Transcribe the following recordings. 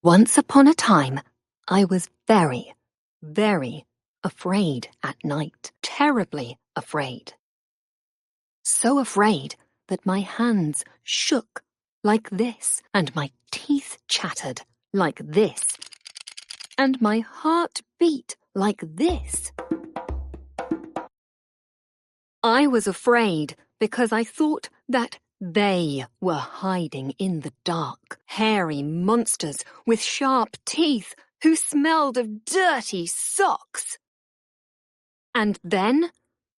Once upon a time, I was very, very afraid at night. Terribly afraid. So afraid that my hands shook like this, and my teeth chattered like this, and my heart beat like this. I was afraid because I thought that they were hiding in the dark, hairy monsters with sharp teeth who smelled of dirty socks. And then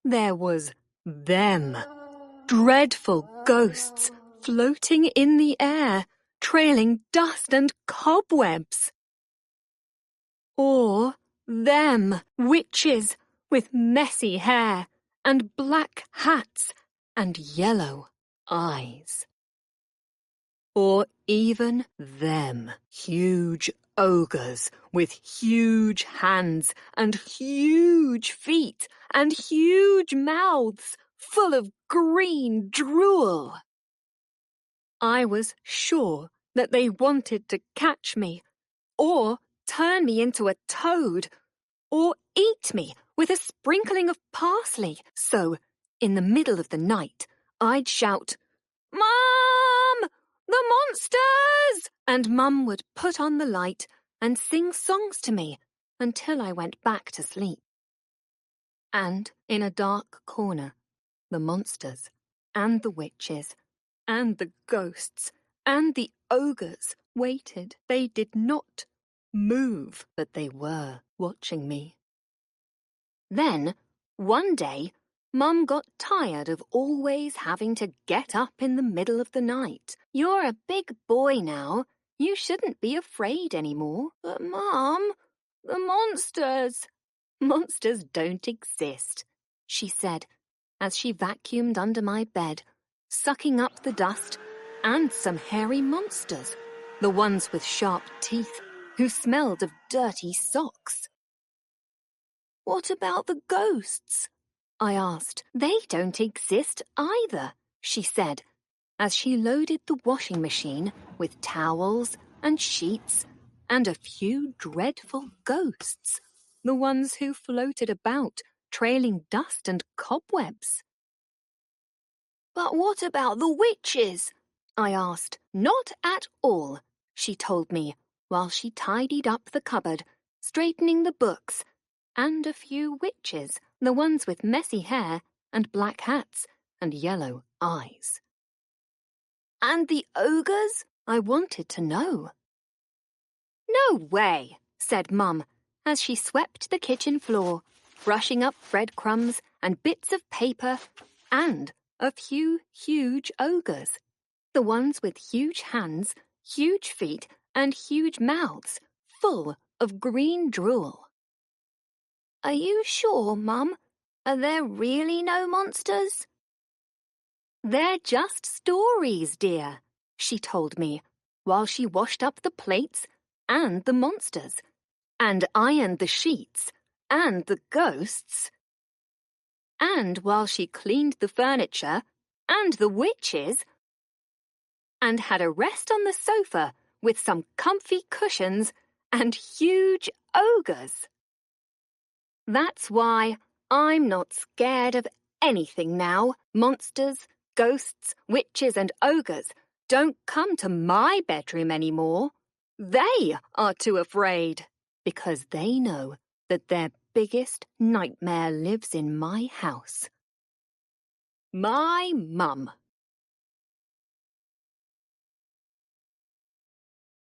there was them, dreadful ghosts floating in the air, trailing dust and cobwebs. Or them, witches with messy hair and black hats and yellow eyes. Or even them, huge ogres with huge hands and huge feet and huge mouths full of green drool. I was sure that they wanted to catch me, or turn me into a toad, or eat me with a sprinkling of parsley. So, in the middle of the night, I'd shout, "Mum! The monsters!" And Mum would put on the light and sing songs to me until I went back to sleep. And in a dark corner, the monsters and the witches and the ghosts and the ogres waited. They did not move, but they were watching me. Then, one day, Mum got tired of always having to get up in the middle of the night. "You're a big boy now. You shouldn't be afraid anymore." "But, Mum, the monsters." "Monsters don't exist," she said, as she vacuumed under my bed, sucking up the dust and some hairy monsters, the ones with sharp teeth, who smelled of dirty socks. "What about the ghosts?" I asked. "They don't exist either," she said, as she loaded the washing machine with towels and sheets and a few dreadful ghosts, the ones who floated about, trailing dust and cobwebs. "But what about the witches?" I asked. "Not at all," she told me, while she tidied up the cupboard, straightening the books, and a few witches, the ones with messy hair and black hats and yellow eyes. "And the ogres?" I wanted to know. "No way," said Mum, as she swept the kitchen floor, brushing up breadcrumbs and bits of paper and a few huge ogres, the ones with huge hands, huge feet, and huge mouths full of green drool. "Are you sure, Mum? Are there really no monsters?" "They're just stories, dear," she told me, while she washed up the plates and the monsters, and ironed the sheets and the ghosts, and while she cleaned the furniture and the witches, and had a rest on the sofa with some comfy cushions and huge ogres. That's why I'm not scared of anything now. Monsters, ghosts, witches, and ogres don't come to my bedroom anymore. They are too afraid, because they know that their biggest nightmare lives in my house. My mum.